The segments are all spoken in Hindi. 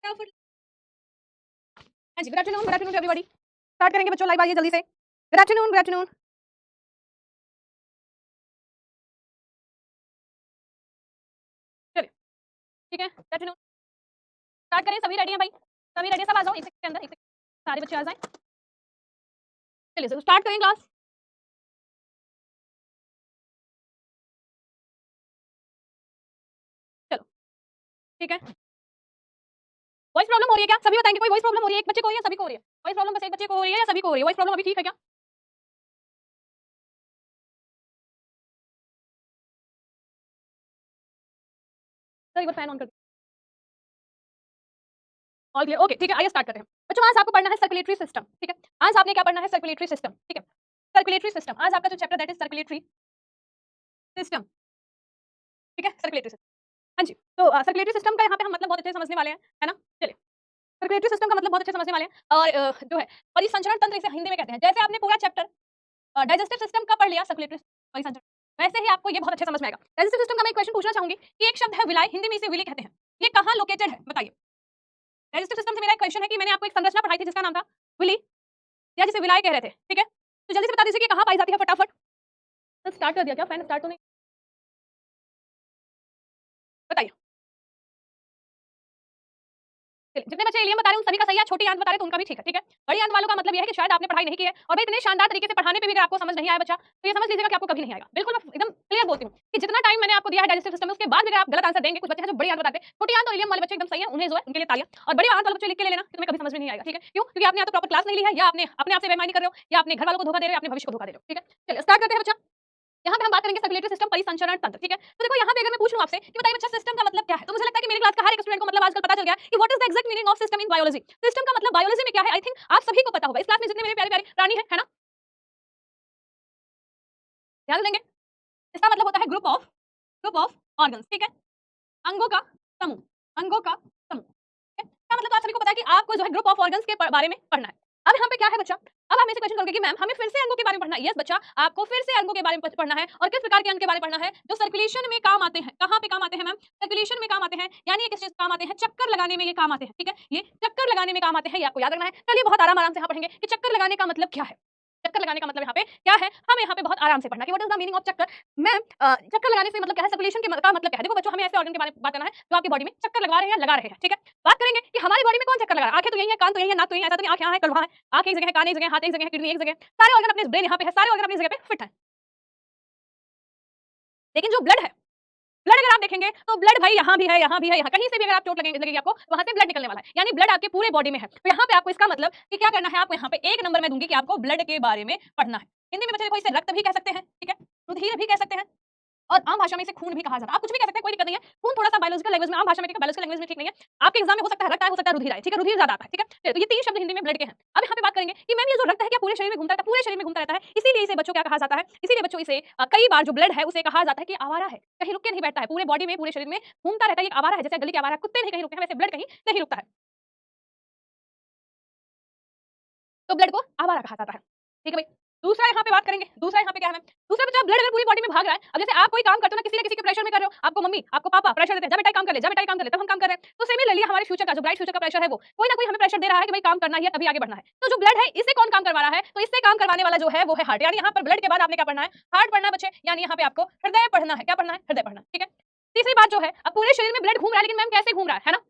हाँ जी, good afternoon to everybody. Start करेंगे बच्चों, लाइव आइए जल्दी से। Good afternoon, good afternoon. चलिए, ठीक है, गुड आफ्टरनून। स्टार्ट करें, सभी रेडी हैं भाई? सभी रेडी हैं? सब आ जाओ 1 सेकंड के अंदर, 1 सेकंड सारे बच्चे आ जाएं। चलिए सर, स्टार्ट करें क्लास। चलो, ठीक है। वॉइस प्रॉब्लम हो रही है क्या? सभी बताएंगे, कोई वॉइस प्रॉब्लम हो रही है? एक बच्चे को हो रही है, सभी को हो रही है? वॉइस प्रॉब्लम बस एक बच्चे को हो रही है या सभी को हो रही है? वॉइस प्रॉब्लम अभी ठीक है क्या? सर एक बार फैन ऑन कर दो। ऑल क्लियर, ओके, ठीक है। आइए स्टार्ट करते हैं बच्चों। आज आपको पढ़ना है सर्कुलेटरी सिस्टम, ठीक है। आज आपने क्या पढ़ना है? सर्कुलेटरी सिस्टम, ठीक है। सर्कुलेटरी सिस्टम आज आपका जो chapter that is circulatory system, ठीक है। सर्कुलेटरी सिस्टम, हाँ जी। तो सर्कुलेटरी सिस्टम का यहाँ पे हम मतलब बहुत अच्छे से समझने वाले हैं, है ना। चलिए, सर्कुलेटरी सिस्टम का मतलब बहुत अच्छे से समझने वाले हैं। और जो है परिसंचरण तंत्र, इसे हिंदी में कहते हैं। जैसे आपने पूरा चैप्टर डाइजेस्टिव सिस्टम का पढ़ लिया, सर्कुलेटरी परिसंचरण, वैसे ही आपको ये बहुत अच्छे समझ में आएगा। डाइजेस्टिव सिस्टम का मैं एक क्वेश्चन पूछना चाहूंगी कि एक शब्द है विलाय, हिंदी में इसे विली कहते हैं, ये कहाँ लोकेटेड है बताइए। डाइजेस्टिव सिस्टम से मेरा एक क्वेश्चन है कि मैंने आपको एक संरचना पढ़ाई थी जिसका नाम था विली, या जिसे विलाय कह रहे थे, ठीक है। तो जल्दी से बता दीजिए कि कहाँ पाई जाती है फटाफट। तो स्टार्ट कर दिया क्या? फैन स्टार्ट तो नहीं, बताइए। जितने बच्चे एलियम बता रहे हैं उन सभी का सही है, छोटी आंत बता रहे तो उनका भी ठीक है, ठीक है। बड़ी आंत वालों का मतलब ये है कि शायद आपने पढ़ाई नहीं की है, और भाई इतने शानदार तरीके से पढ़ाने पे भी अगर आपको समझ नहीं आया बच्चा, तो ये समझ लीजिएगा कि आपको कभी नहीं आएगा। बिल्कुल मैं एकदम क्लियर बोलती हूँ कि जितना टाइम मैंने आपको दिया है डाइजेस्टिव सिस्टम में, उसके बाद भी अगर आप गलत आंसर देंगे, कुछ बच्चे हैं जो बड़ी आंत बताते हैं, छोटी आंत और एलियम वाले बच्चे एकदम सही है, उन्हें जो है उनके लिए तालियां। और बड़ी आंत वाले बच्चे लिख के ले लेना, तुम्हें कभी समझ में नहीं आएगा, ठीक है। क्यों? क्योंकि आपने या तो प्रॉपर क्लास नहीं ली है, या आपने अपने आप से बेईमानी कर रहे हो, या अपने घर वालों को धोखा दे रहे हो, अपने भविष्य को धोखा दे रहे हो, ठीक है। चलिए स्टार्ट करते हैं बच्चा। यहाँ पे हम बात करेंगे सर्कुलेटरी सिस्टम, परिसंचरण तंत्र, ठीक है। तो देखो यहाँ पे अगर मैं पूछ लूं आपसे कि बताइए बच्चा सिस्टम का मतलब क्या है, तो मुझे लगता है कि मेरी क्लास का हर एक स्टूडेंट को मतलब आजकल पता चल गया कि what is the exact meaning of system in biology. System का मतलब बायोलॉजी में क्या है, आई थिंक आप सभी को पता होगा। इस क्लास में जितने मेरे प्यारे प्यारे प्राणी है ना, ध्यान देंगे। इसका मतलब होता है ग्रुप ऑफ ऑर्गन्स, ठीक है। अंगों का समूह, अंगों का समूह, ठीक है। इसका मतलब तो आप सभी को पता है कि आपको जो है ग्रुप ऑफ ऑर्गन्स के बारे में पढ़ना है। अब यहाँ पे क्या है बच्चा, अब आप मेरे से क्वेश्चन करोगे कि मैम हमें फिर से अंगों के बारे में पढ़ना है। यस बच्चा, आपको फिर से अंगों के बारे में पढ़ना है। और किस प्रकार के अंग के बारे में पढ़ना है? जो सर्कुलेशन में काम आते हैं। कहाँ पे काम आते हैं मैम? सर्कुलेशन में काम आते हैं, यानी ये किस चीज काम आते हैं? चक्कर लगाने में ये काम आते हैं, ठीक है। ये चक्कर लगाने में काम आते हैं, ये आपको याद रखना है। चलिए बहुत आराम आराम से यहाँ पढ़ेंगे कि चक्कर लगाने का मतलब क्या है। चक्कर लगाने का मतलब यहाँ पे क्या है, हमें यहाँ पे बहुत आराम से पढ़ना कि what is the meaning of चक्कर। मैम चक्कर लगाने से मतलब क्या है? सर्कुलेशन का मतलब क्या है? देखो बच्चों, हमें ऐसे ऑर्गन के बारे में बात करना है जो आपकी बॉडी में चक्कर लगवा रहे हैं या लगा रहे हैं, ठीक है। बात करेंगे कि हमारी बॉडी में कौन चक्कर लगा रहा है। आंखें तो यही है, कान तो यही है, नाक तो यही है, ऐसा तो नहीं आंख यहाँ है कल वहाँ है। आंख एक जगह है, कान एक जगह है, हाथ एक जगह है, किडनी एक जगह है, सारे ऑर्गन अपने ब्रेन यहाँ पे है, सारे ऑर्गन अपनी जगह पे फिट है। लेकिन जो ब्लड है, ब्लड अगर आप देखेंगे तो ब्लड भाई यहाँ भी है, यहाँ भी है, यहाँ कहीं से भी अगर आप चोट लगेगी आपको, वहां से ब्लड निकलने वाला है, यानी ब्लड आपके पूरे बॉडी में है। तो यहाँ पे आपको इसका मतलब कि क्या करना है, आपको यहाँ पे 1 नंबर में दूंगी कि आपको ब्लड के बारे में पढ़ना है। हिंदी में बच्चे देखो इसे रक्त भी कह सकते हैं, ठीक है, रुधिर भी कह सकते हैं, और आम भाषा में इसे खून भी कहा जाता है। आप कुछ भी कह सकते हैं, कोई दिक्कत नहीं है। खून थोड़ा सा बायोलॉजिकल लैंग्वेज में, आम भाषा में ठीक है, बायोलॉजिकल लैंग्वेज में ठीक नहीं है। आपके एग्जाम में हो सकता है रक्त आए, हो सकता है रुधिर आए, ठीक है, रुधिर ज्यादा आता है, ठीक है। तो ये 3 शब्द हिंदी में ब्लड के हैं। अब यहाँ पे बात करेंगे कि मैम ये जो रक्त है क्या पूरे शरीर में घूमता रहता है? पूरे शरीर में घूमता रहता है, इसीलिए इसे बच्चों क्या कहा जाता है, इसीलिए बच्चों इसे कई बार जो ब्लड है उसे कहा जाता है कि आवारा है, कहीं रुक के नहीं बैठता है, पूरे बॉडी में पूरे शरीर में घूमता रहता है, ये आवारा है। जैसे गली के आवारा कुत्ते नहीं कहीं रुकते हैं, वैसे ब्लड कहीं नहीं रुकता है, तो ब्लड को आवारा कहा जाता है, ठीक है भाई। दूसरा यहाँ पे बात करेंगे, दूसरा यहाँ पे क्या है, दूसरा बच्चा ब्लड अगर पूरी बॉडी में भाग रहा है। अब जैसे आप कोई काम करते हो ना, किसी न किसी के प्रेशर में कर रहे हो, आपको मम्मी आपको पापा प्रेशर देते हैं, जा बेटा काम कर ले, जा बेटा काम कर ले, तब हम काम कर रहे हैं। तो सिमिलरली हमारे फ्यूचर का जो ब्राइट फ्यूचर का प्रेशर है, वो कोई ना कोई हमें प्रेशर दे रहा है कि भाई काम करना ही है, तभी आगे बढ़ना है। तो जो ब्लड है इससे कौन काम करवा रहा है? तो इससे काम करवाने वाला जो है वो है हार्ट, यानी यहाँ पर ब्लड के बाद आपने क्या पढ़ना है? हार्ट पढ़ना बच्चे, यानी यहाँ पे आपको हृदय पढ़ना है। क्या पढ़ना है? हृदय पढ़ना, ठीक है। तीसरी बात जो है, अब पूरे शरीर में ब्लड घूम रहा है, लेकिन मैम कैसे घूम रहा है ना,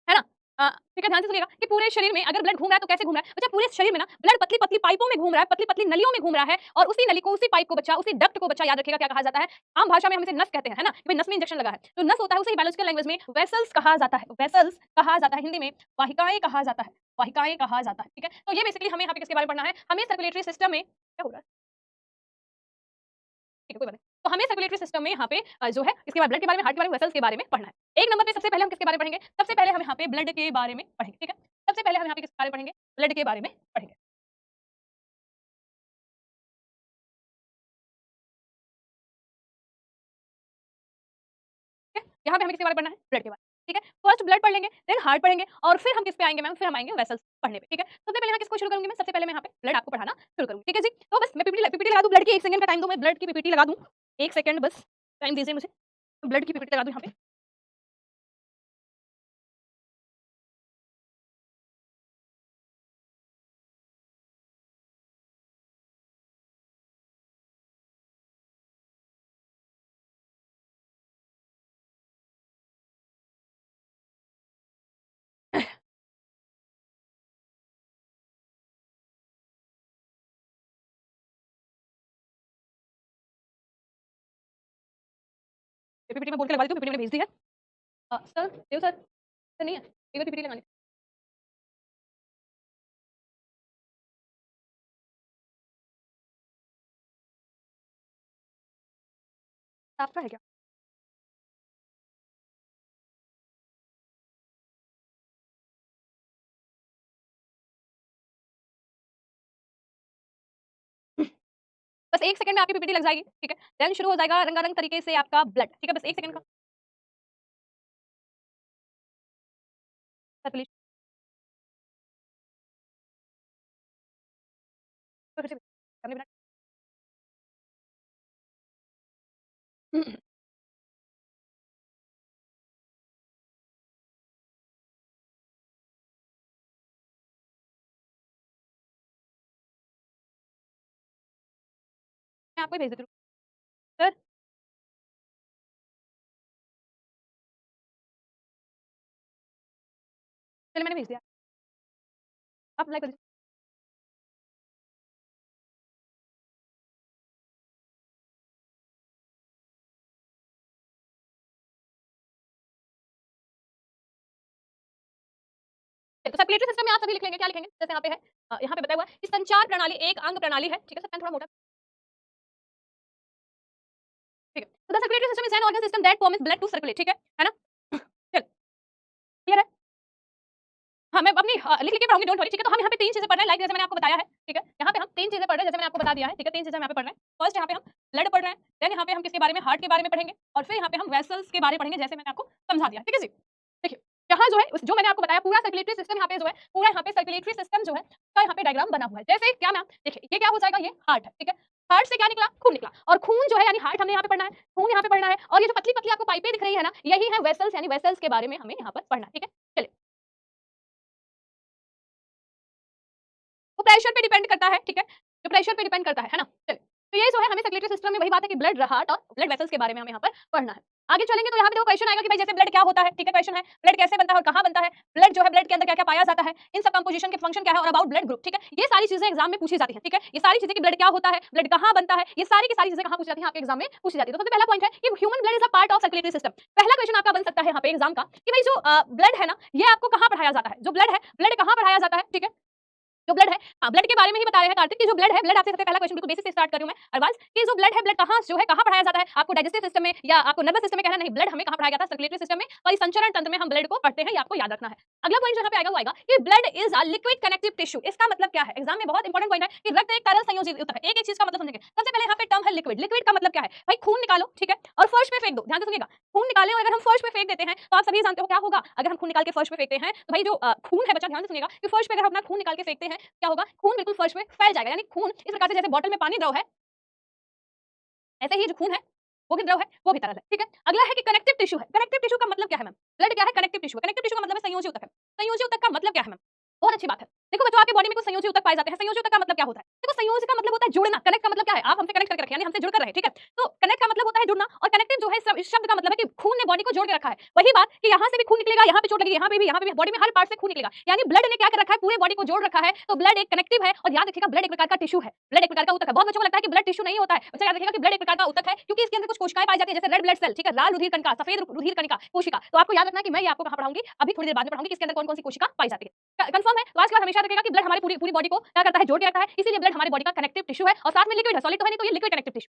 है ना। ठीक है, ध्यान से सुनिएगा कि पूरे शरीर में अगर ब्लड घूम रहा है तो कैसे घूम रहा है बच्चा? पूरे शरीर में ना ब्लड पतली पतली पाइपों में घूम रहा है, पतली पतली नलियों में घूम रहा है, और उसी नली को, उसी पाइप को बच्चा, उसी डक्ट को बच्चा याद रखिएगा क्या कहा जाता है? आम भाषा में हम इसे नस कहते हैं, है ना, कि भाई नस में इंजेक्शन लगा है। तो नस होता है, उसे बायोलॉजिकल लैंग्वेज में वेसल्स कहा जाता है, वेसल्स कहा जाता है, हिंदी में वाहिकाएं कहा जाता है, वाहिकाएं कहा जाता है, ठीक है। तो ये बेसिकली हमें यहाँ पे किसके बारे में पढ़ना है? हमें सर्कुलेटरी सिस्टम में क्या हो रहा है, ठीक है, कोई बात नहीं। तो हमें सर्कुलेटरी सिस्टम में यहाँ पे जो है इसके बाद ब्लड के बारे में, हार्ट के बारे में, वेसल्स के बारे में पढ़ना है। 1 नंबर पे सबसे पहले हम किसके बारे में पढ़ेंगे? सबसे पहले हम यहाँ पे ब्लड के बारे में पढ़ेंगे, ठीक है। सबसे पहले हम यहाँ पे किसके बारे में पढ़ेंगे? ब्लड के बारे में पढ़ेंगे। ठीक है, यहाँ पे हमें किसके बारे में पढ़ना है? ब्लड के बारे में, ठीक है। फर्स्ट ब्लड पढ़ लेंगे, देन हार्ट पढ़ेंगे, और फिर हम किस पे आएंगे मैम? फिर हम आएंगे वेसल्स पढ़ने पे, ठीक है। सबसे पहले मैं किसको शुरू करूंगी? मैं सबसे पहले मैं यहाँ पे ब्लड आपको पढ़ाना शुरू करूंगी, ठीक है जी। तो बस मैं पीपीटी लगा दूं, ब्लड की 1 सेकंड का टाइम दो, मैं ब्लड की पीपीटी लगा दूं, 1 सेकंड बस टाइम दीजिए मुझे, ब्लड की पीपीटी लगा दूं यहाँ पे। पीपीटी में बोल के लगवा देती हूँ, पीपीटी मैंने भेज दी है। सर देव सर नहीं है, एक बार पीपीटी लगानी। आपका है क्या? बस 1 सेकंड में आपकी पीपीटी लग जाएगी, ठीक है? देन शुरू हो जाएगा रंगारंग तरीके से आपका ब्लड, ठीक है? बस 1 सेकंड का। सर प्लीज़ फिर से सामने बिना मैं आपको ही भेज देती हूँ। सर चलिए मैंने भेज दिया। आप अप्लाई कर दीजिए। तो सर्कुलेटरी सिस्टम में आप सभी लिख लेंगे, क्या लिखेंगे? जैसे यहाँ पे है यहाँ पे बताया हुआ है कि संचार प्रणाली एक अंग प्रणाली है, ठीक है? सर पेन थोड़ा मोटा, ठीक है? तो the circulatory system is an organ system that permits blood to circulate, ठीक है ना? चल क्लियर है? हाँ, मैं अपनी लिख के पढ़ाऊँगी, डोंट वरी, ठीक है? तो हम यहाँ पे 3 चीज़ें पढ़ रहे हैं लाइक जैसे मैंने आपको बताया है, ठीक है? यहाँ पे हम 3 चीज़ें पढ़ रहे हैं जैसे मैंने आपको बता दिया है, ठीक है? 3 चीज़ें हम यहाँ पे पढ़ रहे हैं। फर्स्ट यहाँ पे हम ब्लड पढ़ रहे हैं, देन यहाँ पे हम किसके बारे में हार्ट के बारे में पढ़ेंगे और फिर यहाँ पे हम वेसल्स के बारे में पढ़ेंगे जैसे मैंने आपको समझा दिया, ठीक है जी? देखिए, यहाँ जो है जो मैंने आपको बताया पूरा सर्कुलेटरी सिस्टम यहाँ पे जो है, पूरा यहाँ पे सर्कुलेटरी सिस्टम जो है का यहाँ पे डायग्राम बना हुआ है। जैसे क्या मैम देखिए ये क्या हो जाएगा, ये हार्ट है, ठीक है? हार्ट से क्या निकला? खून निकला और खून जो है यानी हार्ट हमने यहाँ पे पढ़ना है, खून यहाँ पे पढ़ना है और ये जो पतली-पतली आपको पाइपें दिख रही है ना, यही है वेसल्स यानी वेसल्स के बारे में हमें यहाँ पर पढ़ना है, ठीक है? चलिए, वो प्रेशर पे डिपेंड करता है, ठीक है? जो प्रेशर पे डिपेंड करता है ना? चलिए, तो ये जो है हमें सर्कुलेटरी सिस्टम में वही बात है कि ब्लड हार्ट और ब्लड वेसल्स के बारे में हमें यहाँ पर पढ़ना है। आगे चलेंगे तो यहाँ पे देखो क्वेश्चन आएगा कि भाई जैसे ब्लड क्या होता है, ठीक है? क्वेश्चन है ब्लड कैसे बनता है और कहाँ बनता है? ब्लड जो है ब्लड के अंदर क्या-क्या पाया जाता है? इन सब कंपोजिशन के फंक्शन क्या है और अबाउट ब्लड ग्रुप, ठीक है? ये सारी चीजें एग्जाम में पूछी जाती हैं, ठीक है? ये सारी चीजें कि ब्लड क्या होता है, ब्लड कहाँ बनता है, ये सारी की सारी चीजें कहाँ पूछी जाती हैं आपके एग्जाम में पूछी जाती है। तो सबसे पहला पॉइंट है कि human blood is a part of circulatory system. पहला क्वेश्चन आपका बन सकता है यहाँ पे एग्जाम का कि भाई जो ब्लड है ना, ये आपको कहाँ पढ़ाया जाता है? जो ब्लड है, ब्लड कहाँ पढ़ाया जाता है, ठीक है? जो ब्लड है, हाँ, ब्लड के बारे में ही बता रहे हैं कार्तिक कि जो ब्लड है, ब्लड आपसे सबसे पहला क्वेश्चन बिल्कुल बेसिक से स्टार्ट कर रही हूं मैं एडवांस कि जो ब्लड है, ब्लड कहाँ जो है कहाँ पढ़ाया जाता है? आपको डाइजेस्टिव सिस्टम में या आपको नर्वस सिस्टम में कहना नहीं, ब्लड हमें कहाँ पढ़ाया जाता है? सर्कुलेटरी सिस्टम में और संचरण तंत्र में हम ब्लड को पढ़ते हैं, ये आपको याद रखना है। अगला पॉइंट यहाँ पे आएगा वो आएगा कि blood is a liquid connective tissue. इसका मतलब क्या है? एग्जाम में बहुत इंपॉर्टेंट पॉइंट है कि रक्त एक तरल संयोजित ऊतक है। एक एक चीज का मतलब समझेंगे। सबसे पहले यहाँ पे टर्म है लिक्विड। लिक्विड का मतलब क्या है? भाई खून निकालो, ठीक है, और फर्श पे फेंक दो। ध्यान से सुनिएगा, खून निकालें और अगर हम फर्श पे फेंक देते हैं तो आप सभी जानते हो क्या होगा? अगर हम खून निकाल के फर्श पे फेंकते हैं तो भाई जो खून है, बच्चा ध्यान से सुनिएगा कि फर्श पे अगर हम अपना खून निकाल के फेंकते हैं क्या होगा? खून बिल्कुल फर्श में फैल जाएगा। यानी खून इस प्रकार से जैसे बॉटल में पानी द्रव है, ऐसे ही जो खून है वो भी द्रव है, वो भी तरल है, ठीक है? अगला है कि कनेक्टिव टिश्यू है। कनेक्टिव टिश्यू का मतलब क्या है मैम? ब्लड क्या है? Connective tissue. कनेक्टिव टिश्यू का मतलब है संयोजी ऊतक है। संयोजी ऊतक का मतलब क्या है मैम? बहुत अच्छी बात है। देखो बच्चों, आपके बॉडी में कुछ संयोजी ऊतक पाए जाते हैं। संयोजी ऊतक का मतलब क्या होता है? देखो संयोजी का मतलब होता है जुड़ना। कनेक्ट का मतलब क्या है? आप हमसे कनेक्ट करके रखें, यानी हमसे जुड़कर रहे, ठीक है? तो कनेक्ट का मतलब होता है जुड़ना और कनेक्टिव जो है इस शब्द का मतलब है कि खून ने बॉडी को जोड़ के रखा है। वही बात कि यहाँ से भी खून निकलेगा, यहाँ पे चोट लगेगी, यहाँ पे भी बॉडी में हर पार्ट से खून निकलेगा। यानी ब्लड ने क्या कर रखा है? पूरे बॉडी को जोड़ रखा है। तो ब्लड एक कनेक्टिव है और याद रखिएगा ब्लड एक प्रकार का टिश्यू है। ब्लड एक प्रकार का ऊतक है। बहुत बच्चों को लगता है कि ब्लड टिश्यू नहीं होता है। बच्चा याद रखिएगा कि ब्लड एक प्रकार का ऊतक है क्योंकि इसके अंदर कुछ कोशिकाएं पाई जाती है जैसे रेड ब्लड सेल, ठीक है, लाल रुधिर कणिका, सफेद रुधिर कणिका, कोशिका। तो आपको याद रखना है कि मैं ये आपको कहां पढ़ाऊंगी, अभी थोड़ी देर बाद में पढ़ाऊंगी कि इसके अंदर कौन-कौन सी कोशिका पाई जाती है। कंफर्म है? तो आज के बाद हमेशा रखिएगा कि ब्लड हमारी पूरी पूरी बॉडी को क्या करता है? जोड़ के रखता है। इसीलिए ब्लड हमारी बॉडी का कनेक्टिव टिश्यू है और साथ में लिक्विड है, सॉलिड तो है नहीं, तो ये लिक्विड कनेक्टिव टिश्यू।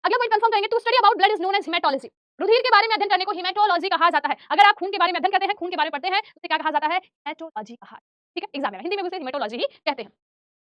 अगला पॉइंट कंफर्म करेंगे, to study about blood is known as haematology. रुधिर के बारे में अध्ययन करने को हेमेटोलॉजी कहा जाता है। अगर आप खून के बारे में अध्ययन करते हैं, खून के बारे में पढ़ते हैं, तो क्या कहा जाता है? हेमेटोलॉजी कहा, ठीक है? एग्जाम में हिंदी में उसे हेमेटोलॉजी ही कहते हैं।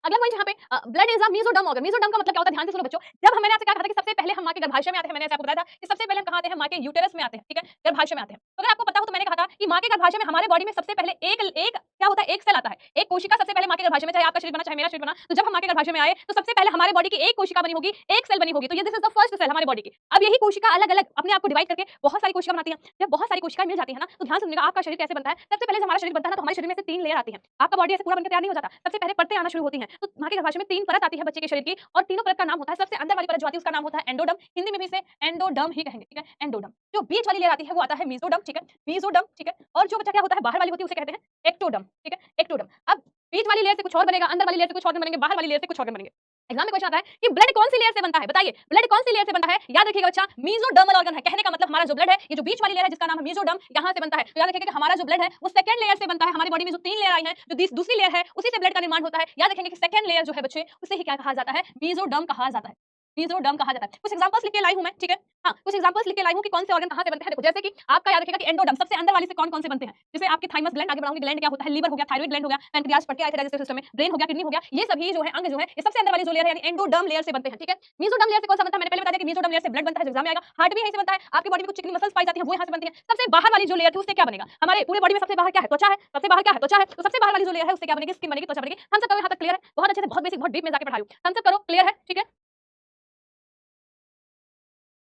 अगला पॉइंट यहाँ पे blood is a mesoderm organ. Mesoderm का मतलब क्या होता है? ध्यान से सुनो बच्चों, जब मैंने आपसे क्या कहा था कि सबसे पहले हम मां के गर्भाशय में आते हैं, मैंने आपको बताया था कि सबसे पहले हम कहां आते हैं? मां के यूटेरस में आते हैं, ठीक है, गर्भाशय में आते हैं। तो अगर आपको पता हो तो मैंने कहा था कि मां के गर्भाशय में हमारे बॉडी में सबसे पहले एक एक क्या होता है? एक सेल आता है, एक कोशिका सबसे पहले मां के गर्भाशय में, चाहे आपका शरीर बना चाहे मेरा शरीर बना, तो जब हम मां के गर्भाशय में आए तो सबसे पहले हमारे बॉडी की एक कोशिका बनी होगी, एक सेल बनी होगी। तो ये this is the first cell हमारी बॉडी की। अब यही कोशिका अलग-अलग अपने आप को डिवाइड करके बहुत सारी कोशिका बनाती है। जब बहुत सारी कोशिकाएं मिल जाती है ना, तो ध्यान से सुनिएगा आपका शरीर कैसे बनता है। सबसे पहले जब हमारा शरीर बनता है ना, तो हमारे शरीर में से 3 लेयर आती हैं। आपका बॉडी ऐसे पूरा बनकर तैयार नहीं हो जाता। सबसे पहले परतें आना शुरू होती हैं। तो मां के गर्भाशय में 3 परत आती है बच्चे के शरीर की और तीनों परत का नाम होता है, सबसे अंदर वाली परत जो आती है उसका नाम होता है एंडोडर्म। हिंदी में भी इसे एंडोडर्म ही कहेंगे, ठीक है? एंडोडर्म। जो बीच वाली लेयर आती है वो आता है मेसोडर्म, ठीक है? मेसोडर्म, ठीक है? और जो बच्चा क्या होता है बाहर वाली होती है उसे कहते हैं एक्टोडर्म, ठीक है? एक्टोडर्म। अब बीच वाली लेयर से कुछ और बनेगा, अंदर वाली लेयर से कुछ ऑर्गन बनेंगे, बाहर वाली लेयर से कुछ ऑर्गन बनेंगे। एग्जाम में क्वेश्चन आता है कि ब्लड कौन सी लेयर से बनता है, बताइए ब्लड कौन सी लेयर से बनता है। याद रखिएगा बच्चा, मेसोडर्मल ऑर्गन है। कहने का मतलब हमारा जो ब्लड है, ये जो बीच वाली लेयर है जिसका नाम है मेसोडर्म, यहां से बनता है। तो याद रखिएगा कि हमारा जो ब्लड है वो सेकंड लेयर से बनता है। हमारी बॉडी में जो 3 लेयर आई है, जो दूसरी लेयर है उसी से ब्लड का निर्माण होता है। याद रखेंगे कि सेकंड लेयर जो है बच्चे, उसे ही क्या कहा जाता है, मेसोडर्म कहा जाता है। मेसोडर्म कहा जाता है। कुछ एग्जांपल्स लिख के लाई हूं मैं, ठीक है। हां, कुछ एग्जांपल्स लिख के लाई हूं कि कौन से ऑर्गन कहां से बनते हैं। देखो जैसे कि आपका याद रखिएगा कि एंडोडर्म सबसे अंदर वाली से कौन-कौन से बनते हैं। जैसे आपके थाइमस ग्लैंड, आगे बढ़ाऊंगी ग्लैंड क्या होता है, लीवर हो गया, थायराइड ग्लैंड हो गया, पैनक्रियाज पढ़ के आए थे डाइजेस्टिव सिस्टम में, ब्रेन हो गया, किडनी हो गया, ये सभी जो है अंग जो है, ये सबसे अंदर वाली जो लेयर है यानी एंडोडर्म लेयर से बनते हैं, ठीक है। मेसोडर्म लेयर से कौन सा बनता है, मैंने पहले बता दिया कि मेसोडर्म लेयर से ब्लड बनता है, जो एग्जाम में आएगा। हार्ट भी यहीं से बनता है। आपकी बॉडी में कुछ चिकनी मसल्स पाई जाती हैं, वो यहां से बनती हैं। सबसे बाहर वाली जो लेयर थी उससे क्या बनेगा, हमारे पूरे बॉडी में सबसे बाहर क्या है, त्वचा है। सबसे बाहर क्या है, त्वचा है। तो सबसे बाहर वाली जो लेयर है उससे क्या बनेगी, स्किन बनेगी, त्वचा बनेगी। हम सब करो यहां तक क्लियर है, बहुत अच्छे से, बहुत बेसिक, बहुत डीप में जाके पढ़ाई हूं। हम सब करो क्लियर है, ठीक है।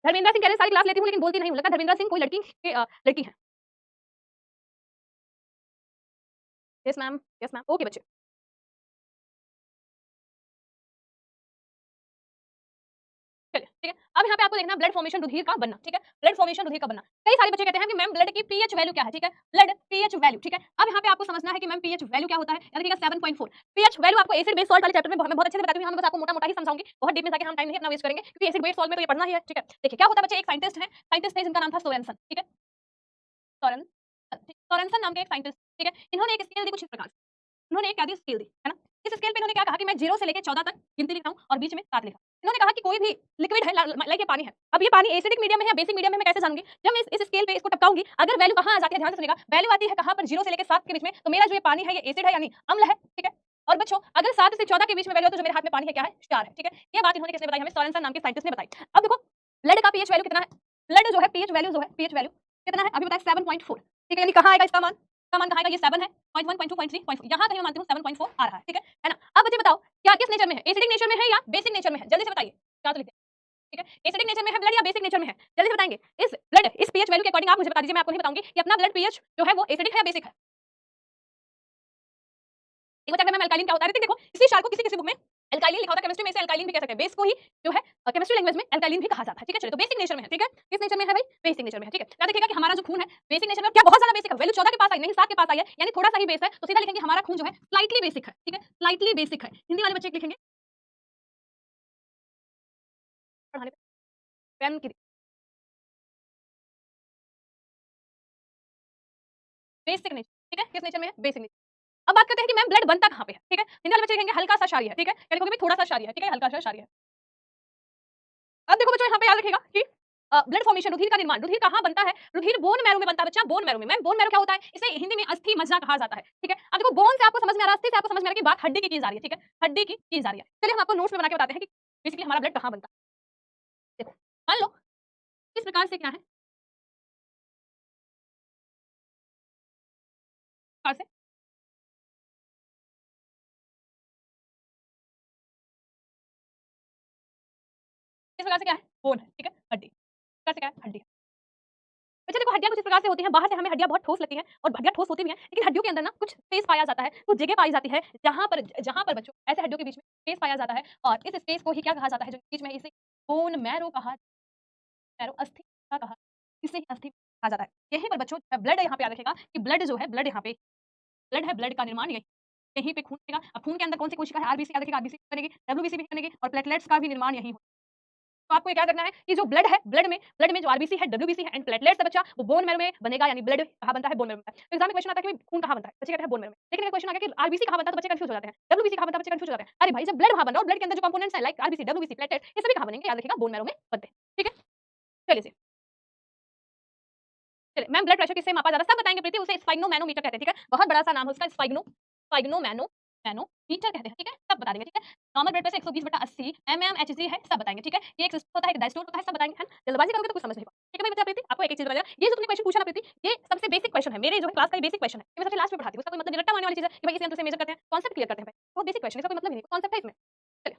धर्मेंद्र सिंह कह रहे हैं सारी क्लास लेती हूं लेकिन बोलती नहीं हूं। लगता है धर्मेंद्र सिंह कोई लड़की है। Yes ma'am, yes ma'am, okay बच्चे। चलिए ठीक है। अब यहाँ पे आपको देखना ब्लड फॉर्मेशन रुधिर का बनना, ठीक है। ब्लड फॉर्मेशन रुधिर का बनना। कई सारे बच्चे कहते हैं कि मैम ब्लड की पीएच वैल्यू क्या है, ठीक है। ब्लड पीएच वैल्यू, ठीक है। अब यहाँ पे आपको समझना है कि मैम पीएच वैल्यू क्या होता है। याद रखिएगा 7.4 पीएच वैल्यू आपको एसिड बेस सॉल्ट वाले चैप्टर में मैं बहुत अच्छे से बताती हूं। यहाँ मैं बस आपको मोटा-मोटा ही समझाऊंगी, बहुत डीप में जाके हम टाइम नहीं अपना वेस्ट करेंगे क्योंकि एसिड बेस सॉल्ट में तो ये पढ़ना ही है, ठीक है। देखिए क्या होता है बच्चे, एक साइंटिस्ट थे जिनका नाम था सोरेनसन, ठीक है। सोरेन सोरेनसन नाम के एक साइंटिस्ट, ठीक है। इन्होंने एक स्केल दी कुछ इस प्रकार से। उन्होंने एक क्या दी, स्केल दी, है ना। इस स्केल पे इन्होंने क्या कहा कि मैं 0 से लेके 14 तक गिनती लिख रहा हूं और बीच में 7 लिखा। इन्होंने कहा कि कोई भी लिक्विड है, लाइक ये पानी है। अब ये पानी एसिडिक मीडियम में है या बेसिक मीडियम में, मैं कैसे जानूंगी। जब मैं इस स्केल पे इसको टपकाऊंगी, अगर वैल्यू कहां आ जाती है, ध्यान से सुनिएगा, वैल्यू आती है कहां पर, 0 से लेके 7 के बीच में, तो मेरा जो ये पानी है ये एसिड है यानी अम्ल है, ठीक है। और बच्चों अगर 7 से 14 के बीच में वैल्यू है तो जो मेरे हाथ में पानी है क्या है, क्षार है, ठीक है। ये बात इन्होंने किसने बताई, हमें सोरेनसन नाम के साइंटिस्ट ने बताई। अब देखो ब्लड का पीएच वैल्यू कितना है, ब्लड जो है पीएच वैल्यू जो है, पीएच वैल्यू कितना है अभी बताया, 7.4, ठीक है। यानी कहां आएगा इसका मान, कहां आएगा, ये 7 है, 0.1 0.2 0.3 0.4, यहां कहीं मैं मानती हूं 7.4 आ रहा है, ठीक है ना। अब बच्चे बताओ क्या किस नेचर में है, एसिडिक नेचर में है या बेसिक नेचर में है, जल्दी से बताइए। क्या तो लिखते हैं, ठीक है। एसिडिक नेचर में है ब्लड या बेसिक नेचर में है, जल्दी से बताएंगे। इस ब्लड इस पीएच वैल्यू के अकॉर्डिंग आप मुझे बता दीजिए, मैं आपको नहीं बताऊंगी कि अपना ब्लड पीएच जो है वो एसिडिक है या बेसिक है। एक बच्चा मैं अल्कालिन क्या होता है, देखो इसी चार को किसी किसी बुक में अल्कालिन लिखा होता है, केमिस्ट्री में इसे अल्कालिन भी कह सकते हैं, बेस को ही जो है केमिस्ट्री लैंग्वेज में अल्कालिन भी कहा जाता है, ठीक है। चलिए तो बेसिक नेचर में है, ठीक है। किस नेचर में है भाई, बेसिक नेचर में है, ठीक है। क्या देखिएगा कि हमारा जो खून है बेसिक नेचर में, क्या बहुत ज्यादा बेसिक है, वैल्यू 14 के पास आई नहीं, 7 के पास आई है, यानी थोड़ा सा ही बेस है, तो सीधा लिखेंगे हमारा खून जो है स्लाइटली बेसिक है, ठीक है, स्लाइटली बेसिक है। हिंदी वाले बच्चे लिखेंगे पढ़ाने पे पेन की बेसिक नेचर, ठीक है। किस नेचर में है, बेसिक नेचर। अब बात करते हैं कि मैम ब्लड बनता कहां पे है, ठीक है। हिंदी वाले बच्चे लिखेंगे हल्का सा क्षारीय है, ठीक है। क्या लिखोगे भाई, थोड़ा सा क्षारीय है, ठीक है, हल्का सा क्षारीय है। अब देखो बच्चों यहाँ पे याद रखिएगा कि ब्लड फॉर्मेशन, रुधिर का निर्माण, रुधिर कहाँ बनता है, रुधिर बोन मैरो में बनता है बच्चा, बोन मैरो में। मैम बोन मैरो क्या होता है, इसे हिंदी में अस्थि मज्जा कहा जाता है, ठीक है। अब देखो बोन से आपको समझ में आ रहा है, अस्थि से आपको समझ में आ रहा है कि बात हड्डी की जा रही है, ठीक है, हड्डी की जा रही है। चलिए हम आपको नोट्स में बना के बताते हैं कि बेसिकली हमारा ब्लड कहाँ बनता है। देखो मान लो इस प्रकार से क्या है, प्रकार से इस प्रकार से क्या है, बोन है, ठीक है, हड्डी। इस प्रकार से क्या है, हड्डी। अच्छा देखो हड्डियां कुछ इस प्रकार से होती हैं, बाहर से हमें हड्डियां बहुत ठोस लगती हैं और हड्डियां ठोस होती भी हैं, लेकिन हड्डियों के अंदर ना कुछ स्पेस पाया जाता है, कुछ जगह पाई जाती है जहां पर बच्चों ऐसे हड्डियों के बीच में स्पेस पाया जाता है, और इस स्पेस को ही क्या कहा जाता है, जो बीच में इसे बोन मैरो कहा, मैरो अस्थि कहा, इसे ही अस्थि कहा जाता है। यहीं पर बच्चों ब्लड यहाँ पे याद रखेगा कि ब्लड जो है, ब्लड यहाँ पे ब्लड है, ब्लड का निर्माण यही यहीं पे खून बनेगा। अब खून के अंदर कौन सी कोशिका है, आरबीसी, याद रखिएगा आरबीसी बनेगी, डब्ल्यूबीसी भी बनेगी, और प्लेटलेट्स का भी निर्माण यहीं होगा। तो आपको ये क्या करना है कि जो ब्लड है, ब्लड में जो आरबीसी है, डब्ल्यूबीसी है एंड प्लेटलेट्स है बच्चा, वो बोन मैरो में बनेगा, यानी ब्लड कहां बनता है, बोन मैरो में बनता है। तो एग्जाम में क्वेश्चन आता है कि खून कहां बनता है, बच्चे कहते हैं बोन मैरो में। लेकिन क्वेश्चन आ गया कि आरबीसी कहां बनता है, तो बच्चे कंफ्यूज हो जाते हैं, डब्ल्यूबीसी कहां बनता है, बच्चे कंफ्यूज हो जाते हैं। अरे भाई जब ब्लड वहां बन रहा है और ब्लड के अंदर जो कंपोनेंट्स है लाइक आरबीसी, डब्ल्यूबीसी, प्लेटलेट, ये सभी कहां बनेंगे, याद रखिएगा बोन मैरो में बनते हैं, ठीक है। चलिए चलिए मैम ब्लड प्रेशर किससे मापा जाता है, सब बताएंगे प्रीति, उसे स्पाइग्नोमैनोमीटर कहते हैं, ठीक है। बहुत बड़ा सा नाम है उसका, स्पाइग्नोमैनोमीटर कहते हैं, ठीक है, सब बता देंगे, ठीक है। नॉर्मल ब्लड प्रेशर 120/80 mmHg है, सब बताएंगे, ठीक है। ये एक सिस्टम होता है, एक डायस्टोल होता है, सब बताएंगे, है ना। जल्दबाजी करोगे तो कुछ समझ नहीं पाओगे, ठीक है भाई बच्चा। प्रीति आपको एक चीज बताएगा, ये जो तुमने क्वेश्चन पूछा ना प्रीति, ये सबसे बेसिक क्वेश्चन है मेरे जो है क्लास का, ये बेसिक क्वेश्चन है, ये मैं सबसे लास्ट में पढ़ाती हूँ। उसका कोई मतलब रट्टा मारने वाली चीज है कि भाई इसे हम से मेजर करते हैं, कांसेप्ट क्लियर करते हैं भाई, बहुत बेसिक क्वेश्चन है, इसका कोई मतलब नहीं है, कांसेप्ट है इसमें। चलिए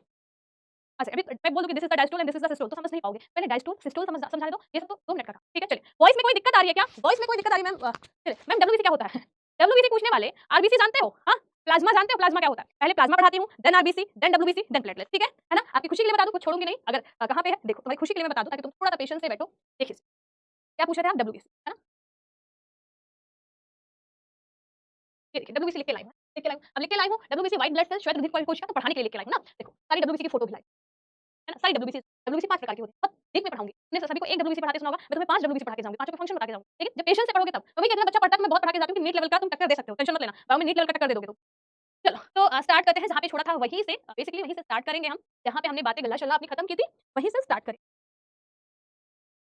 अच्छा अभी मैं बोल दूंगी this is the diastole and this is the systole, तो समझ नहीं पाओगे, पहले डायस्टोल सिस्टोल समझा दो, ये सब तो 2 मिनट का काम, ठीक है। चलिए वॉइस में कोई दिक्कत आ रही है क्या, वॉइस में कोई दिक्कत आ रही है मैम, चलिए मैम डब्ल्यूबीसी क्या होता है, डब्ल्यूबीसी पूछने वाले, आरबीसी जानते हो, हाँ प्लाज्मा जानते हो, प्लाज्मा क्या होता है, पहले प्लाज्मा पढ़ाती हूँ, then RBC, then WBC, then platelets, ठीक है ना। आपकी खुशी के लिए बता दूं, कुछ छोड़ूंगी नहीं, अगर कहां पे है देखो, तुम्हारी खुशी के लिए मैं बता दूं ताकि तुम थोड़ा सा पेशेंस से बैठो। देखिए क्या पूछ रहे थे आप, डब्ल्यूबीसी, है ना, ये देखिए डब्ल्यूबीसी लिख के लाई हूं। लिख के लाई हूँ। अब लिख के लाई हूँ डब्ल्यूबीसी व्हाइट ब्लड सेल श्वेत ग्रंथि कोशिका, तो पढ़ाने के लिए लेके लाई हूँ ना। देखो सारी डब्ल्यूबीसी की फोटो भी लाई है ना। सारी डब्ल्यूबीसी 5 प्रकार की होती है, बहुत डीप में पढ़ाऊंगी। मैंने सभी को एक डब्ल्यूबीसी पढ़ाते सुना होगा, मैं तुम्हें 5 डब्ल्यूबीसी पढ़ा के जाऊंगी, पांचों के फंक्शन बता के जाऊंगी। ठीक है, जब पेशेंस से पढ़ोगे तब वही कहते हैं बच्चा पढ़ता है तो मैं बहुत पढ़ा के जाती हूँ कि नीट लेवल का तुम टक्कर दे सकते हो, टेंशन मत लेना, बायो में नीट लेवल का टक्कर दे दोगे तुम। चलो तो स्टार्ट करते हैं जहाँ पे छोड़ा था वहीं से, बेसिकली वहीं से स्टार्ट करेंगे हम, जहाँ पे हमने बातें गल्ला शल्ला अपनी खत्म की थी वहीं से स्टार्ट करें।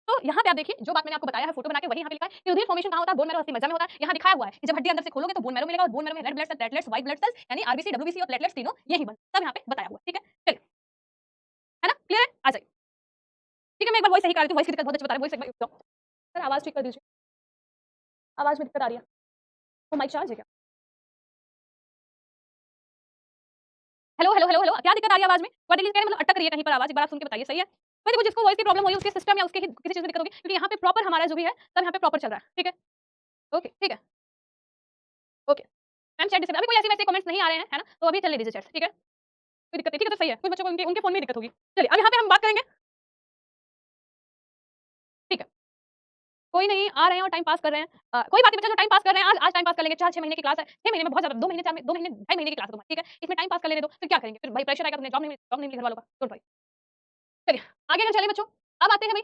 तो यहाँ पे आप देखिए जो बात मैंने आपको बताया है फोटो बना के, वही यहाँ पे लिखा है कि रुधिर फॉर्मेशन कहाँ होता है, बोन मैरो अस्थि मज्जा में होता है। यहाँ दिखाया हुआ है कि जब हड्डी अंदर से खोलोगे तो बोन मैरो मिलेगा, और बोन मैरो में red blood cell, platelets, white blood cells यानी आरबीसी, डब्ल्यूबीसी और प्लेटलेट्स तीनों यही बन, सब यहाँ पे बताया हुआ है। ठीक है चलिए, है ना, क्लियर है, आ जाइए। ठीक है, मैं एक बार वॉइस सही कर रही हूँ, वॉइस की दिक्कत बहुत अच्छी बता रही हूँ, वॉइस एक बार सर आवाज ठीक कर दीजिए, आवाज में दिक्कत आ रही है, वो माइक चार्ज है क्या? हेलो हेलो हेलो हेलो, क्या दिक्कत आ रही है आवाज में? वर्टिकली कह रहे हैं, मतलब अटक रही है कहीं पर आवाज, एक बार आप सुन के बताइए, सही है? भाई देखो जिसको वॉइस की प्रॉब्लम हुई उसके सिस्टम या उसके किसी चीज में दिक्कत होगी, क्योंकि यहाँ पे प्रॉपर हमारा जो भी है सब यहाँ पे प्रॉपर चल रहा है। ठीक है ओके, ठीक है ओके। मैम चैट डिसेबल, अभी कोई ऐसी वैसे कमेंट्स नहीं आ रहे हैं, है ना, तो अभी चलने दीजिए चैट। ठीक है कोई दिक्कत नहीं, ठीक है, तो सही है, कुछ बच्चों को उनके उनके फोन में दिक्कत होगी। चलिए अब यहाँ पे हम बात करेंगे। ठीक है, कोई नहीं आ रहे हैं और टाइम पास कर रहे हैं, कोई बात नहीं बच्चा, जो टाइम पास कर रहे हैं आज टाइम पास कर लेंगे। 4-6 महीने की क्लास है, 6 महीने में बहुत ज्यादा, 2 महीने 4 2 महीने 2.5 महीने की क्लास है तुम्हारी। ठीक है, इसमें टाइम पास कर लेने दो, फिर क्या करेंगे, फिर भाई प्रेशर आएगा, तुमने जॉब नहीं मिली घर वालों का, डोंट वरी। चलिए आगे अगर चले बच्चों, अब आते हैं भाई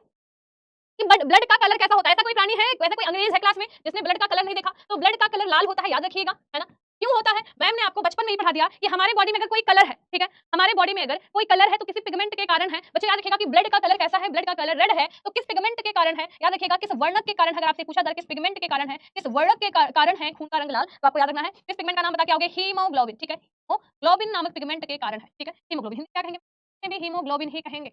कि ब्लड का कलर कैसा होता है। ऐसा कोई प्राणी है, ऐसा कोई अंग्रेज है क्लास में जिसने ब्लड का कलर नहीं देखा? तो ब्लड का कलर लाल होता है, याद रखिएगा, है ना। क्यों होता है? मैम ने आपको बचपन में ही पढ़ा दिया कि हमारे बॉडी में अगर कोई कलर है, ठीक है, हमारे बॉडी में अगर कोई कलर है तो किसी पिगमेंट के कारण है। बच्चे याद रखिएगा कि ब्लड का कलर कैसा है, ब्लड का कलर रेड है तो किस पिगमेंट के कारण है, याद रखिएगा किस वर्णक के कारण है। अगर आपसे पूछा जाए किस पिगमेंट के कारण है, किस वर्णक के कारण है खून का रंग लाल, तो आपको याद रखना है किस पिगमेंट का नाम बता के आओगे, हीमोग्लोबिन। ठीक है, हीमोग्लोबिन नामक पिगमेंट के कारण है। ठीक है, हीमोग्लोबिन क्या कहेंगे, हीमोग्लोबिन ही कहेंगे।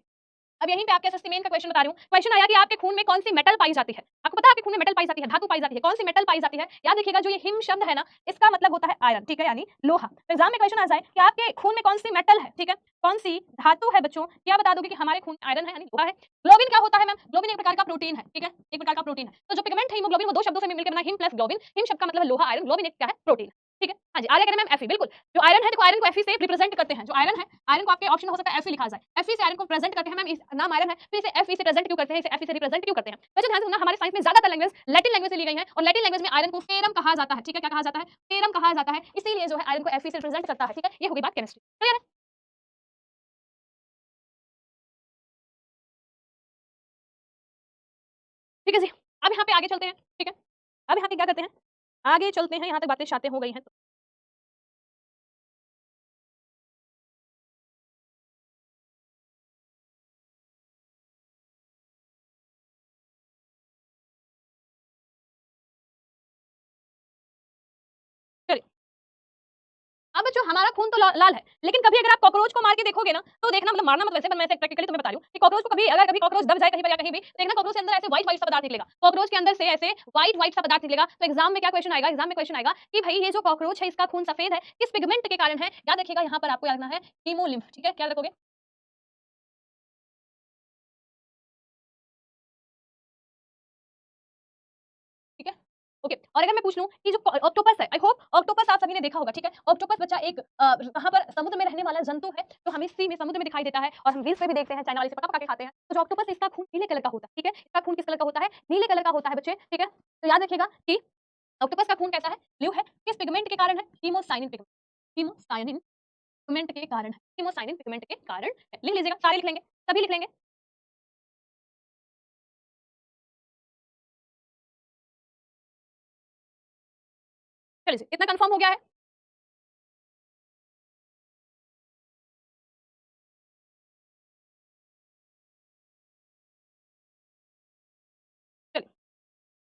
अब यहीं पे आपके सस्टेमेन का क्वेश्चन बता रही हूँ। क्वेश्चन आया कि आपके खून में कौन सी मेटल पाई जाती है। आपको पता है आपके खून में मेटल पाई जाती है, धातु पाई जाती है, कौन सी मेटल पाई जाती है? याद रखिएगा जो ये हिम शब्द है ना, इसका मतलब होता है आयरन। ठीक है, यानी लोहा। तो एग्जाम में क्वेश्चन आ जाए कि आपके खून में कौन सी मेटल है, ठीक है, कौन सी धातु है बच्चों, क्या बता दोगे कि हमारे खून में आयरन है यानी लोहा है। ग्लोबिन क्या होता है मैम? ग्लोबिन एक प्रकार का प्रोटीन है। ठीक है, एक प्रकार का प्रोटीन है। तो जो पिगमेंट है हीमोग्लोबिन, वो दो शब्दों से मिलकर बना हिम प्लस ग्लोबिन। हिम शब्द का मतलब है लोहा, आयरन, ग्लोबिन एक क्या है, प्रोटीन। ठीक है, हाँ जी, आर्या कह रहे हैं मैम Fe, बिल्कुल। जो आयरन है देखो, आयरन को Fe से रिप्रेजेंट करते हैं। जो आयरन है, आयरन को आपके ऑप्शन में हो सकता है Fe लिखा जाए, Fe से आयरन को प्रेजेंट करते हैं मैम, इस नाम आयरन है, फिर इसे Fe से प्रेजेंट क्यों करते हैं, इसे Fe से रिप्रेजेंट क्यों करते हैं? वैसे ध्यान से सुनना, हमारे साइंस में ज्यादातर लैंग्वेज लैटिन लैंग्वेज से ली गई है, और लैटिन लैंग्वेज में आयरन को फेरम कहा जाता है। ठीक है, क्या कहा जाता है, फेरम कहा जाता है, इसीलिए जो है आयरन को Fe से रिप्रेजेंट करता है। ठीक है, ये होगी बात केमिस्ट्री, क्लियर है? ठीक है जी, अब यहाँ पे आगे चलते हैं। ठीक है, अब यहाँ पे क्या करते हैं, आगे चलते हैं, यहाँ तक बातें शातें हो गई हैं तो चलिए। अब जो हमारा खून तो लाल है, लेकिन कभी अगर आप कॉकरोच को मार के देखोगे ना, तो देखना, मतलब मारना मत वैसे, पर मैं प्रैक्टिकली तुम्हें बता रही हूँ कि कॉकरोच को कभी अगर कभी कॉकरोच दब जाए कहीं पर या कहीं भी, देखना कॉकरोच के अंदर ऐसे व्हाइट व्हाइट सा पदार्थ निकलेगा, कॉकरोच के अंदर से ऐसे व्हाइट व्हाइट सा पदार्थ निकलेगा। तो एग्जाम में क्या क्वेश्चन आएगा, एग्जाम में क्वेश्चन आएगा कि भाई ये जो कॉकरोच है इसका खून सफेद है, किस पिगमेंट के कारण है? याद रखिएगा यहाँ पर आपको याद रखना है हीमोलिम्फ। ठीक है, क्या रखोगे, ठीक है ओके। और अगर मैं पूछ लूं कि जो ऑक्टोपस है, आई होप ऑक्टोपस आप सभी ने देखा होगा। ठीक है, ऑक्टोपस बच्चा एक कहां पर समुद्र में रहने वाला जंतु है, तो हमें सी में समुद्र में दिखाई देता है, और हम रील्स पे भी देखते हैं, चाइना वाले से पका पका के खाते हैं। तो जो ऑक्टोपस इसका खून नीले कलर का होता है। ठीक है, इसका खून किस कलर का होता है, नीले कलर का होता है बच्चे। ठीक है, तो याद रखिएगा कि ऑक्टोपस का खून कैसा है, ब्लू है, किस पिगमेंट के कारण है, हीमोसाइनिन पिगमेंट, हीमोसाइनिन पिगमेंट के कारण है, हीमोसाइनिन पिगमेंट के कारण है। लिख लीजिएगा, सारे लिख लेंगे, सभी लिख लेंगे। चलिए इतना कंफर्म हो गया है। चलिए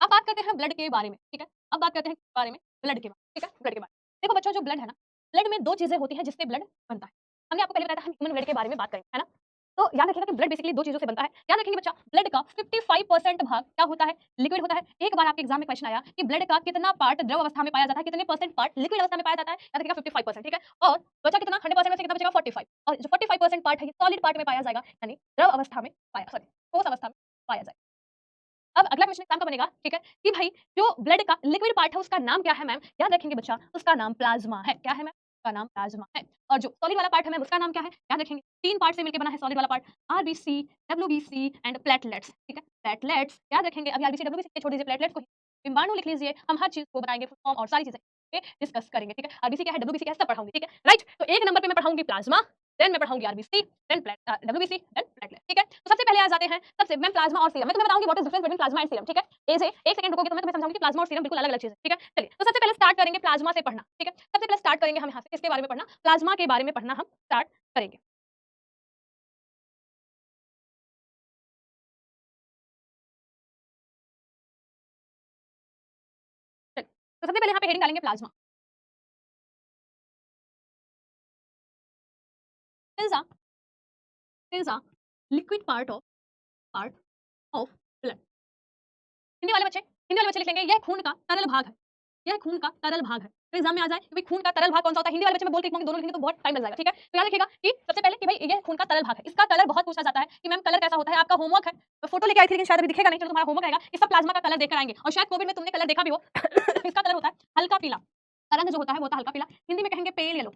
अब बात करते हैं ब्लड के बारे में। ठीक है, अब बात करते हैं बारे में ब्लड के बारे में। ठीक है, ब्लड के बारे में देखो बच्चों, जो ब्लड है ना, ब्लड में दो चीजें होती हैं जिससे ब्लड बनता है। हमने आपको पहले बताया था हम ह्यूमन ब्लड के बारे में बात करेंगे, है ना। तो याद रखिएगा कि ब्लड बेसिकली दो चीजों से बनता है। याद रखेंगे बच्चा, ब्लड का 55% भाग क्या होता है, लिक्विड होता है। एक बार आपके एग्जाम में क्वेश्चन आया कि ब्लड का कितना पार्ट द्रव अवस्था में पाया जाता है, कितने परसेंट पार्ट लिक्विड अवस्था में पाया जाता है, याद रखिएगा 55%। ठीक है, और बचा कितना, 100% में से कितना बचेगा, 45। और जो 45% पार्ट है ये सॉलिड पार्ट में पाया जाएगा, यानी द्रव अवस्था में पाया, सॉरी ठोस अवस्था में पाया जाएगा। अब अगला क्वेश्चन एग्जाम का बनेगा, ठीक है, कि भाई जो ब्लड का लिक्विड पार्ट है उसका नाम क्या है मैम? याद रखेंगे बच्चा, उसका नाम प्लाज्मा है। क्या है मैम? उसका नाम प्लाज्मा है। और जो सॉलिड वाला पार्ट है मैम, उसका नाम क्या है? याद रखेंगे, तीन पार्ट से मिलकर बना है सॉलिड वाला part, RBC, WBC and platelets. ठीक है, प्लेटलेट्स याद रखेंगे। अभी आरबीसी डब्ल्यूबीसी छोड़ दीजिए, प्लेटलेट्स को डिंबाणु लिख लीजिए, हम हर चीज को बताएंगे फुल फॉर्म और सारी चीजें। पे डिस्कस करेंगे, ठीक है। आरबीसी क्या है, डब्ल्यूबीसी क्या है, सब पढ़ाऊंगी, ठीक है, राइट। तो एक नंबर पे मैं पढ़ाऊंगी प्लाज्मा, देन मैं पढ़ाऊंगी RBC, then WBC, then platelet, ठीक है। तो सबसे पहले आ जाते हैं, सबसे मैं प्लाज्मा और सीरम, मैं तुम्हें बताऊंगी what is difference between plasma and serum, ठीक है। ए से एक सेकंड रुकोगे तो मैं तुम्हें समझाऊंगी कि प्लाज्मा और सीरम बिल्कुल अलग अलग चीज है, ठीक है। चलिए, तो सबसे पहले स्टार्ट करेंगे प्लाज्मा से पढ़ना, ठीक है। सबसे पहले स्टार्ट करेंगे हम यहाँ से, किसके बारे में पढ़ना, प्लाज्मा के बारे में पढ़ना हम स्टार्ट करेंगे। तो सबसे पहले यहाँ पे हेडिंग डालेंगे plasma. is a liquid part of blood। Hindi वाले बच्चे लिख लेंगे यह खून का तरल भाग है, यह खून का तरल भाग है। तो एग्जाम में आ जाए कि भाई खून का तरल भाग कौन सा होता है, हिंदी वाले बच्चे में बोलते दोनों लिखेंगे तो बहुत टाइम लग जाएगा, ठीक है। तो याद रखिएगा कि सबसे पहले कि भाई यह खून का तरल भाग है। इसका कलर बहुत पूछा जाता है कि मैम कलर कैसा होता है, आपका होमवर्क है, तो फोटो लेके आई थी लेकिन शायद अभी दिखेगा नहीं, चलो तुम्हारा होमवर्क आएगा, इसका प्लाज्मा का कलर देखकर आएंगे, और शायद कोविड में तुमने कलर देखा भी हो इसका कलर होता है हल्का पीला, रंग जो होता है वो होता है हल्का पीला, हिंदी में कहेंगे pale yellow,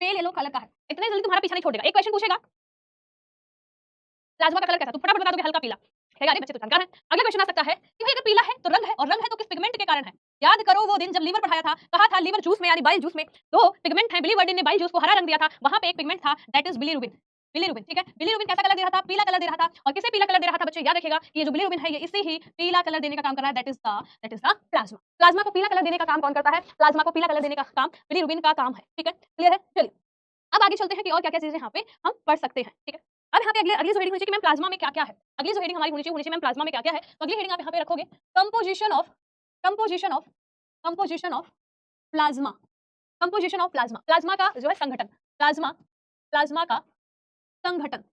pale yellow colour का है। इतने जल्दी तुम्हारा पीछा नहीं छोड़ेगा, एक क्वेश्चन पूछेगा प्लाज्मा का कलर कैसा, तो फटाफट बता दोगे हल्का पीला, है अरे बच्चे तो जानकार हैं। अगला क्वेश्चन आ सकता है कि भाई अगर पीला है तो रंग है, और रंग है तो किस पिगमेंट के कारण है। याद करो वो दिन जब लीवर पढ़ाया था, कहा था लीवर जूस में यानी बाइल जूस में दो पिगमेंट है, बिलीवर्डिन ने बाइल जूस को हरा रंग दिया था, वहां पे एक पिगमेंट था दैट इज बिलीरुबिन, बिलीरुबिन, ठीक है। बिलीरुबिन कैसा कलर दे रहा था, पीला कलर दे रहा था, और किसे पीला कलर दे रहा था बच्चों, याद रखिएगा ये जो बिलीरुबिन है ये इसी ही पीला कलर देने का काम कर रहा है, that is the plasma. Plasma को पीला कलर देने का काम कौन करता है, प्लाज्मा को पीला कलर देने का काम बिलीरुबिन का काम है, ठीक है, क्लियर है। चलिए अब आगे चलते हैं कि और क्या क्या चीजें यहाँ पे हम पढ़ सकते हैं, ठीक है। अब यहाँ पे अगली जो हेडिंग होनी चाहिए कि मैम प्लाज्मा में क्या क्या है, अगली जो हेडिंग हमारी होनी चाहिए मैम प्लाज्मा में क्या क्या है। तो अगली हेडिंग आप यहाँ पे रखोगे composition of composition of composition of plasma, composition of plasma, plasma का जो है संगठन, प्लाज्मा प्लाज्मा का संगठन।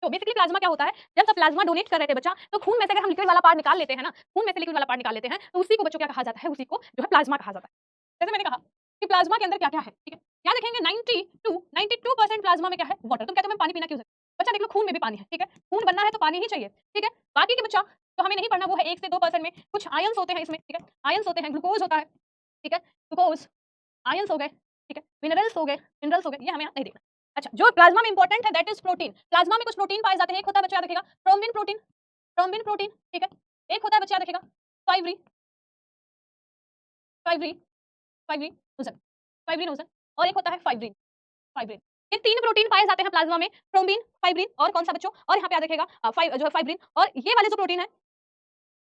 तो बेसिकली प्लाज्मा क्या होता है, जब सब प्लाज्मा डोनेट कर रहे थे बच्चा, तो खून में से अगर हम लिक्विड वाला पार्ट निकाल लेते हैं ना, खून में से लिक्विड वाला पार्ट निकाल लेते हैं, तो उसी को बच्चों क्या कहा जाता है, उसी को जो है प्लाज्मा कहा जाता है। जैसे मैंने कहा कि प्लाज्मा के अंदर क्या क्या है, ठीक है। याद रखेंगे 92% प्लाज्मा में क्या है, वाटर। तुम कहते हो मैं पानी पीना क्यों, बच्चा देख लो खून में भी पानी है, ठीक है, खून बनना है तो पानी ही चाहिए, ठीक है। बाकी के बच्चा तो हमें नहीं पढ़ना, वो है 1 से 2% में कुछ आयंस होते हैं इसमें, ठीक है, आयंस होते हैं, ग्लूकोज होता है, ठीक है, ग्लूकोज आयंस हो गए, ठीक है, मिनरल्स हो गए, मिनरल्स हो गए, ये हमें यहाँ नहीं देखना। अच्छा, जो प्लाज्मा में इंपॉर्टेंट है दैट इज प्रोटीन। प्लाज्मा में कुछ प्रोटीन पाए जाते हैं, एक होता है बच्चा याद रखेगा थ्रोम्बिन प्रोटीन, थ्रोम्बिन प्रोटीन, ठीक है। एक होता है बच्चा याद रखेगा फाइब्री फाइब्री फाइब्रिनोजन, फाइब्रिनोजन, और एक होता है फाइब्रिन, फाइब्रिन। ये तीन प्रोटीन पाए जाते हैं प्लाज्मा में, थ्रोम्बिन, फाइब्रिन और कौन सा बच्चों, और यहाँ पे याद रखेगा जो है फाइब्रिन, और ये वाले जो प्रोटीन है,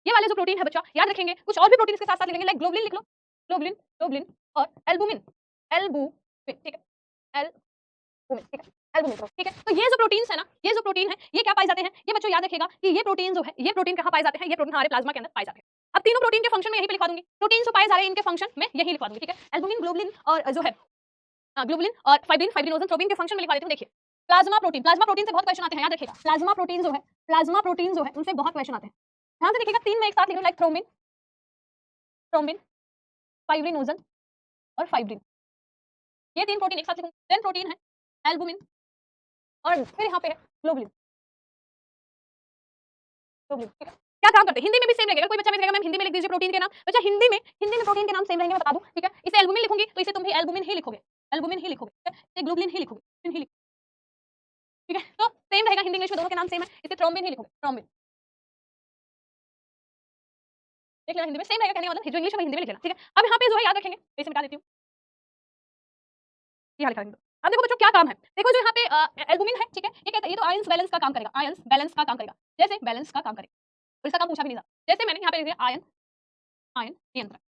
ये वाले जो प्रोटीन है बच्चा याद रखेंगे, कुछ और भी प्रोटीन के साथ साथ लिखेंगे, लाइक ग्लोबुलिन लिख लो, ग्लोबुलिन, ग्लोबुलिन और एल्बुमिन, एल्बुमिन, ठीक है, एल्बुमिन, ठीक है, एल्बुमिन, ठीक है। तो ये जो प्रोटीन्स है ना, ये जो प्रोटीन है ये क्या पाए जाते हैं, ये बच्चों याद रखेगा कि ये प्रोटीन जो है, ये प्रोटीन कहाँ पाए जाते हैं, ये प्रोटीन हमारे प्लाज्मा के अंदर पाए जाते हैं। अब तीनों प्रोटीन के फंक्शन में यही पे लिखवा दूंगी, प्रोटीन जो पाए जा रहे हैं इनके फंक्शन में यही लिखवा दूंगी, ठीक है। एल्बुमिन, ग्लोबुलिन और जो है ग्लोबुलिन और फाइब्रिन, फाइब्रिनोजन, थ्रोम्बिन के फंक्शन में लिखवा देती हूँ। देखिए प्लाज्मा प्रोटीन, प्लाज्मा प्रोटीन से बहुत क्वेश्चन आते हैं, याद रखिएगा प्लाज्मा प्रोटीन जो है, प्लाज्मा प्रोटीन जो है उनसे बहुत क्वेश्चन आते हैं। ध्यान से देखिएगा, तीन में एक साथ लिख लो, लाइक थ्रोम्बिन, थ्रोम्बिन, फाइब्रिनोजन और फाइब्रिन, ये तीन प्रोटीन एक साथ लिखूंगी। देन प्रोटीन है एल्बुमिन, और फिर यहाँ पे है ग्लोबुलिन, ग्लोबुलिन, ठीक है। क्या काम करते हैं, हिंदी में भी सेम लगेगा, कोई बच्चा कहेगा मैम हिंदी में लिख दीजिए प्रोटीन के नाम, बच्चा हिंदी में प्रोटीन के नाम सेम रहेंगे, मैं बता दूं, ठीक है। इसे एल्बुमिन लिखूंगी तो इसे तुम भी एल्बुमिन ही लिखोगे, एल्बुमिन ही लिखोगे, ठीक है, इसे ग्लोबुलिन ही लिखोगे, ठीक है। तो सेम रहेगा, हिंदी इंग्लिश में दोनों के नाम सेम है, इसे थ्रोम्बिन ही लिखोगे, थ्रोम्बिन, देख लेना, हिंदी में सेम रहेगा, कहने का मतलब जो इंग्लिश में हिंदी में लिख लेना, ठीक है। अब यहाँ पे जो है याद रखेंगे, इसे मिटा देती हूँ, ये लिखा देंगे। अब देखो बच्चों क्या काम है, देखो जो यहाँ पे एल्बुमिन है, ठीक है, ये कहता है ये तो आयंस बैलेंस का काम करेगा, आयंस बैलेंस का काम करेगा, जैसे बैलेंस का काम करेगा, और इसका काम पूछा भी नहीं था। जैसे मैंने यहाँ पे लिख दिया आयन, आयन नियंत्रक,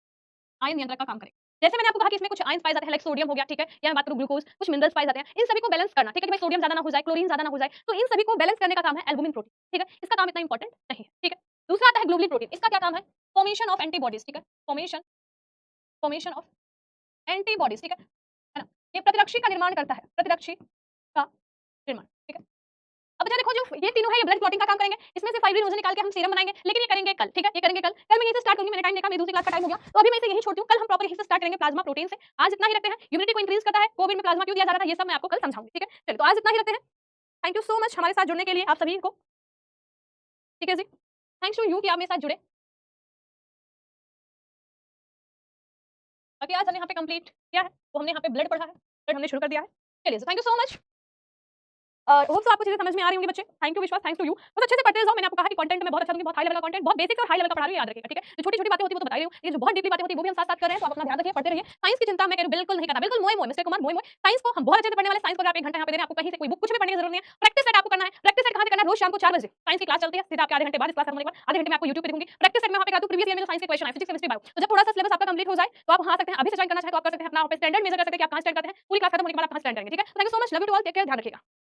आयन नियंत्रक का काम करेगा। जैसे मैंने आपको कहा कि इसमें कुछ आयंस पाए जाते हैं, लाइक सोडियम हो गया, ठीक है, या मैं बात करूं ग्लूकोज, कुछ मिनरल्स पाए जाते हैं, इन सभी को बैलेंस करना, ठीक है, कि भाई सोडियम ज्यादा ना हो जाए, क्लोरीन ज्यादा ना हो जाए, तो इन सभी को बैलेंस करने का काम है एल्बुमिन प्रोटीन, ठीक है। इसका काम इतना इंपॉर्टेंट नहीं है, ठीक है। दूसरा आता है ग्लोबुलिन प्रोटीन, इसका क्या काम है, फॉर्मेशन ऑफ एंटीबॉडीज, ठीक है, फॉर्मेशन फॉर्मेशन ऑफ एंटीबॉडीज, ठीक है ना, ये प्रतिरक्षी का निर्माण करता है, प्रतिरक्षी का निर्माण, ठीक है। अब बच्चा देखो जो ये तीनों है ये ब्लड क्लॉटिंग का काम करेंगे, इसमें से फाइब्रिनोजन निकाल के हम सीरम बनाएंगे, लेकिन ये करेंगे कल, ठीक है, ये करेंगे कल, मैं यहीं से स्टार्ट करूंगी, मैंने टाइम देखा, मेरी दूसरी क्लास का टाइम हो गया, तो अभी मैं इसे यहीं छोड़ती हूँ, कल हम प्रॉपर यहीं से स्टार्ट करेंगे प्लाज्मा प्रोटीन से। आज इतना ही रखते हैं, इम्यूनिटी को इंक्रीज करता है, कोविड में प्लाज्मा क्यों दिया जा रहा था ये सब मैं आपको कल समझाऊंगी, ठीक है। चलिए तो आज इतना ही रखते हैं, थैंक यू सो मच हमारे साथ जुड़ने के लिए आप सभी को, ठीक है जी, थैंक्स टू यू कि आप मेरे साथ जुड़े। बाकी आज हमने यहाँ पे कंप्लीट किया है, तो हमने यहाँ पे ब्लड पढ़ा है, ब्लड हमने शुरू कर दिया है। चलिए thank you so much. Hope so आपको चीजें समझ में आ रही होंगी बच्चे। थैंक यू विश्वास, थैंक्स टू यू। बहुत अच्छे से पढ़ते जाओ। मैंने आपको कहा कि कंटेंट में बहुत अच्छा दूंगी, बहुत हाई लेवल का कंटेंट, बहुत बेसिक और हाई लेवल का पढ़ा रही हूं, याद रखिएगा, ठीक है। जो छोटी-छोटी बातें होती है वो तो बता रही हूं, ये जो बहुत डीपली बातें होती है वो भी हम साथ-साथ कर रहे हैं, तो आप अपना ध्यान रखिए, पढ़ते रहिए। साइंस की चिंता मैं कह रही हूं बिल्कुल नहीं करना, बिल्कुल मोए-मोए, मिस्टर कुमार मोए-मोए। साइंस को हम बहुत अच्छे से पढ़ने वाले, साइंस को अगर आप 1 घंटा यहाँ पे दे रहे हैं, आपको कहीं से कोई बुक कुछ भी पढ़ने की जरूरत नहीं है। प्रैक्टिस सेट आपको करना है। प्रैक्टिस सेट कहां से करना है? रोज शाम को 4 बजे साइंस की क्लास चलती है, सीधा आपके आधे घंटे बाद इस क्लास खत्म होने के बाद आधे घंटे में आपको YouTube पे दिखूंगी। प्रैक्टिस सेट में वहां पे करा दूं प्रीवियस ईयर में जो साइंस के क्वेश्चन आए, फिजिक्स, केमिस्ट्री, बायो। तो जब थोड़ा सा सिलेबस आपका कंप्लीट हो जाए तो आप वहां आ सकते हैं। अभी से ज्वाइन करना चाहे तो आप कर सकते हैं। अपना वहां पे स्टैंडर्ड मेजर कर सकते हैं कि आप कहां स्टैंड करते हैं। पूरी क्लास खत्म होने के बाद आप कहां स्टैंड करेंगे, ठीक है। Thank you so much, love you to all, take care, ध्यान रखिएगा।